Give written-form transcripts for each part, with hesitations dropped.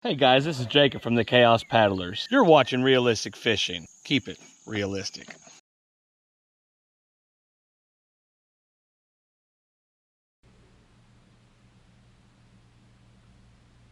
Hey guys, this is Jacob from the Chaos Paddlers. You're watching Realistic Fishing. Keep it realistic.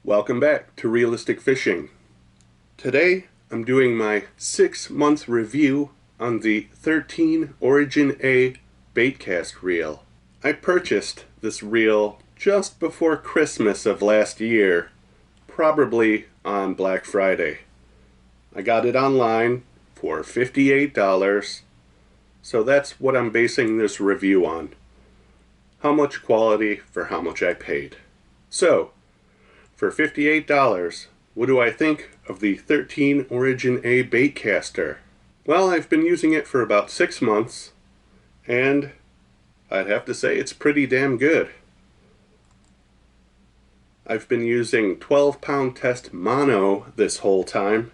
Welcome back to Realistic Fishing. Today I'm doing my 6-month review on the 13 Origin A Baitcast reel. I purchased this reel just before Christmas of last year, probably on Black Friday. I got it online for $58, so that's what I'm basing this review on. How much quality for how much I paid. So, for $58, what do I think of the 13 Origin A Baitcaster? Well, I've been using it for about 6 months, and I'd have to say it's pretty damn good. I've been using 12-pound test mono this whole time.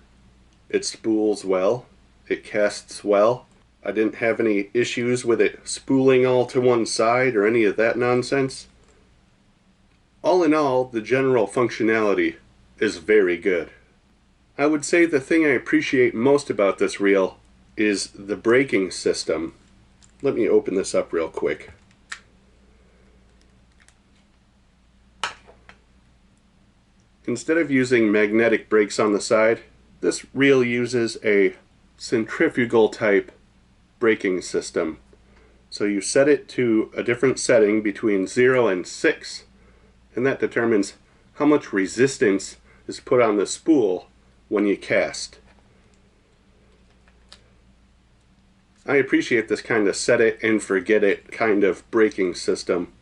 It spools well, it casts well. I didn't have any issues with it spooling all to one side or any of that nonsense. All in all, the general functionality is very good. I would say the thing I appreciate most about this reel is the braking system. Let me open this up real quick. Instead of using magnetic brakes on the side, this reel uses a centrifugal type braking system. So you set it to a different setting between 0 and 6, and that determines how much resistance is put on the spool when you cast. I appreciate this kind of set it and forget it kind of braking system,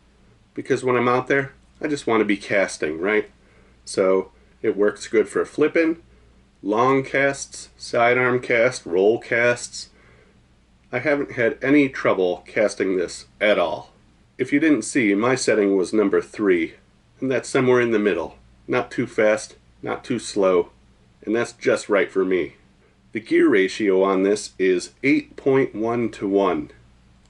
because when I'm out there, I just want to be casting, right? So it works good for flipping, long casts, sidearm cast, roll casts. I haven't had any trouble casting this at all. If you didn't see, my setting was number 3, and that's somewhere in the middle. Not too fast, not too slow, and that's just right for me. The gear ratio on this is 8.1 to 1,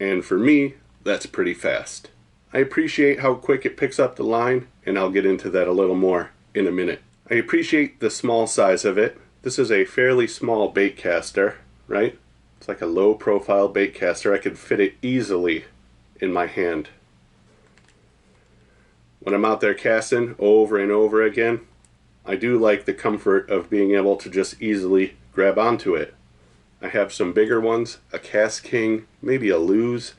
and for me, that's pretty fast. I appreciate how quick it picks up the line, and I'll get into that a little more in a minute. I appreciate the small size of it. This is a fairly small baitcaster, right? It's like a low profile baitcaster. I could fit it easily in my hand. When I'm out there casting over and over again, I do like the comfort of being able to just easily grab onto it. I have some bigger ones, a Cast King, maybe a Lose.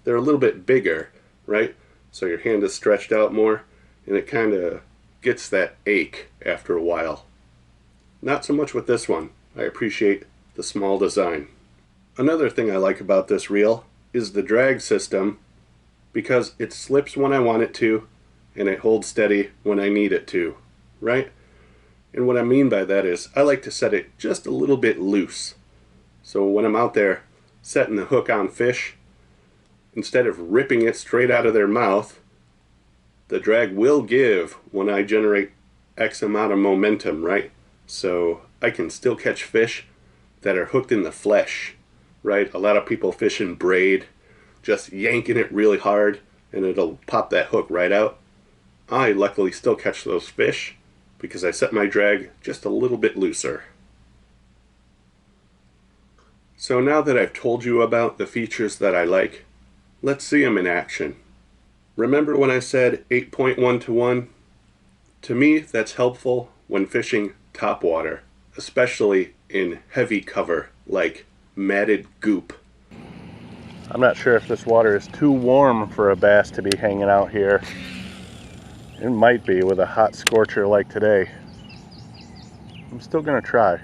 They're a little bit bigger, right? So your hand is stretched out more, and it kind of gets that ache after a while. Not so much with this one. I appreciate the small design. Another thing I like about this reel is the drag system, because it slips when I want it to, and it holds steady when I need it to, right? And what I mean by that is I like to set it just a little bit loose. So when I'm out there setting the hook on fish, instead of ripping it straight out of their mouth, the drag will give when I generate X amount of momentum, right? So I can still catch fish that are hooked in the flesh, right? A lot of people fish in braid, just yanking it really hard, and it'll pop that hook right out. I luckily still catch those fish because I set my drag just a little bit looser. So now that I've told you about the features that I like, let's see them in action. Remember when I said 8.1 to 1? To me, that's helpful when fishing topwater, especially in heavy cover like matted goop. I'm not sure if this water is too warm for a bass to be hanging out here. It might be with a hot scorcher like today. I'm still gonna try.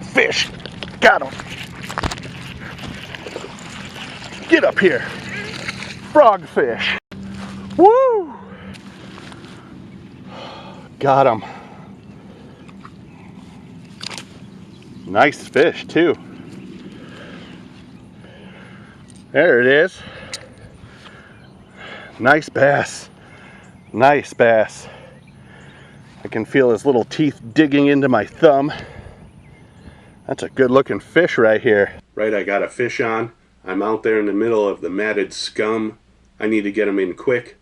Fish! Got him! Get up here! Frogfish! Woo! Got him. Nice fish too. There it is. Nice bass. Nice bass. I can feel his little teeth digging into my thumb. That's a good looking fish right here. Right, I got a fish on. I'm out there in the middle of the matted scum. I need to get him in quick.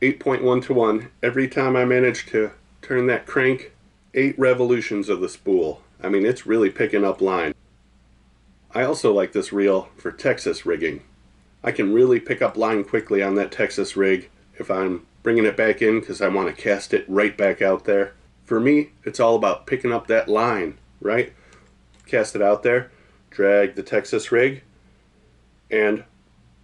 8.1 to 1. Every time I manage to turn that crank, 8 revolutions of the spool. I mean, it's really picking up line. I also like this reel for Texas rigging. I can really pick up line quickly on that Texas rig if I'm bringing it back in because I want to cast it right back out there. For me, it's all about picking up that line, right? Cast it out there, drag the Texas rig, and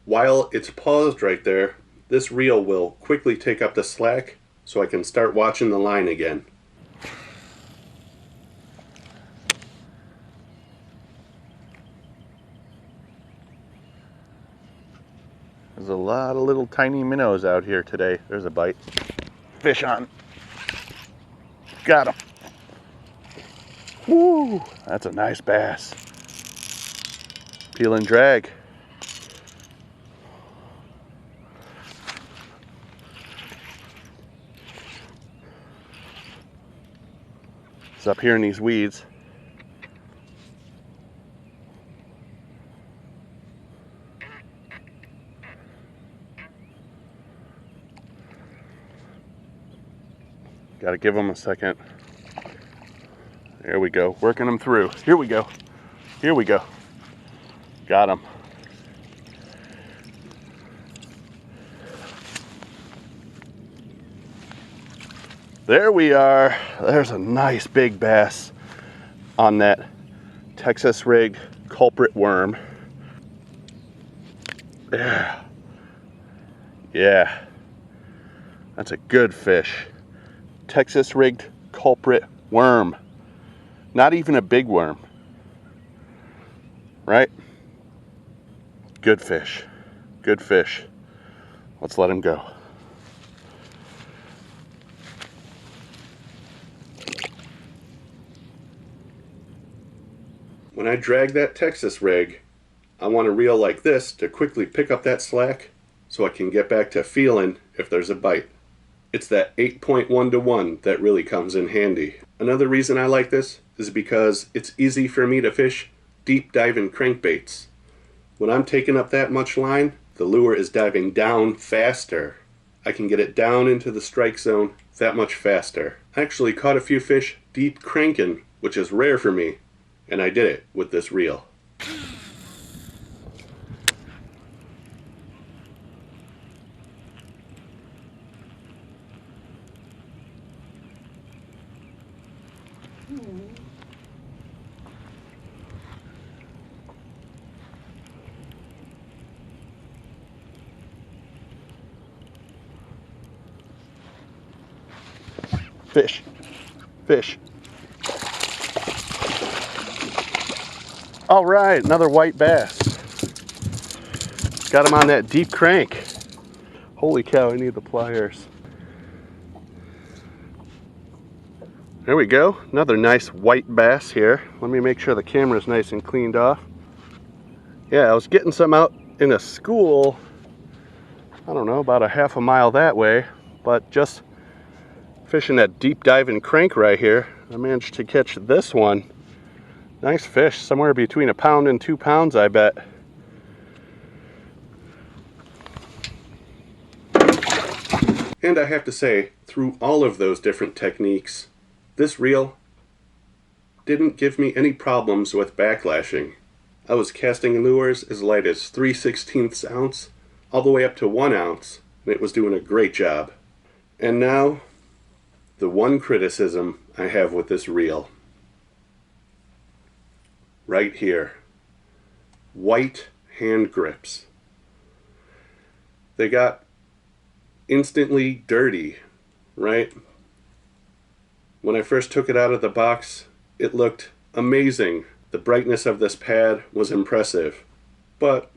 while it's paused right there, this reel will quickly take up the slack so I can start watching the line again. There's a lot of little tiny minnows out here today. There's a bite. Fish on. Got him. Woo! That's a nice bass. Peel and drag. It's up here in these weeds. Got to give them a second. There we go, working them through. Here we go. Here we go. Got him. There we are. There's a nice big bass on that Texas rig culprit worm. Yeah. Yeah. That's a good fish. Texas rigged culprit worm. Not even a big worm. Right? Good fish. Good fish. Let's let him go. When I drag that Texas rig, I want a reel like this to quickly pick up that slack so I can get back to feeling if there's a bite. It's that 8.1 to 1 that really comes in handy. Another reason I like this is because it's easy for me to fish deep diving crankbaits. When I'm taking up that much line, the lure is diving down faster. I can get it down into the strike zone that much faster. I actually caught a few fish deep cranking, which is rare for me, and I did it with this reel. Fish. Fish. All right, another white bass. Got him on that deep crank. Holy cow, I need the pliers. There we go, another nice white bass here. Let me make sure the camera's nice and cleaned off. Yeah, I was getting some out in a school, I don't know, about a half a mile that way, but just fishing that deep diving crank right here, I managed to catch this one. Nice fish, somewhere between 1 pound and 2 pounds, I bet. And I have to say, through all of those different techniques, this reel didn't give me any problems with backlashing. I was casting lures as light as 3/16 ounce, all the way up to 1 ounce, and it was doing a great job. And now, the one criticism I have with this reel. Right here. White hand grips. They got instantly dirty, right? When I first took it out of the box, it looked amazing. The brightness of this pad was impressive, but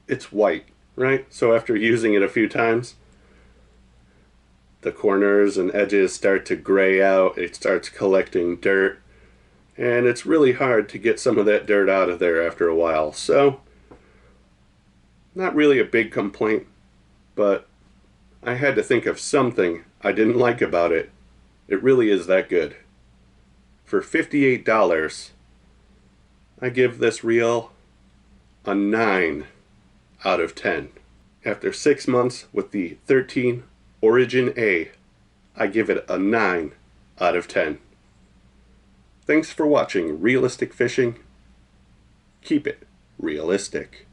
it's white, right? So after using it a few times, the corners and edges start to gray out, it starts collecting dirt, and it's really hard to get some of that dirt out of there after a while. So Not really a big complaint, but I had to think of something I didn't like about it. It really is that good. For $58, I give this reel a 9 out of 10. After 6 months with the 13 Origin A, I give it a 9 out of 10. Thanks for watching Realistic Fishing. Keep it realistic.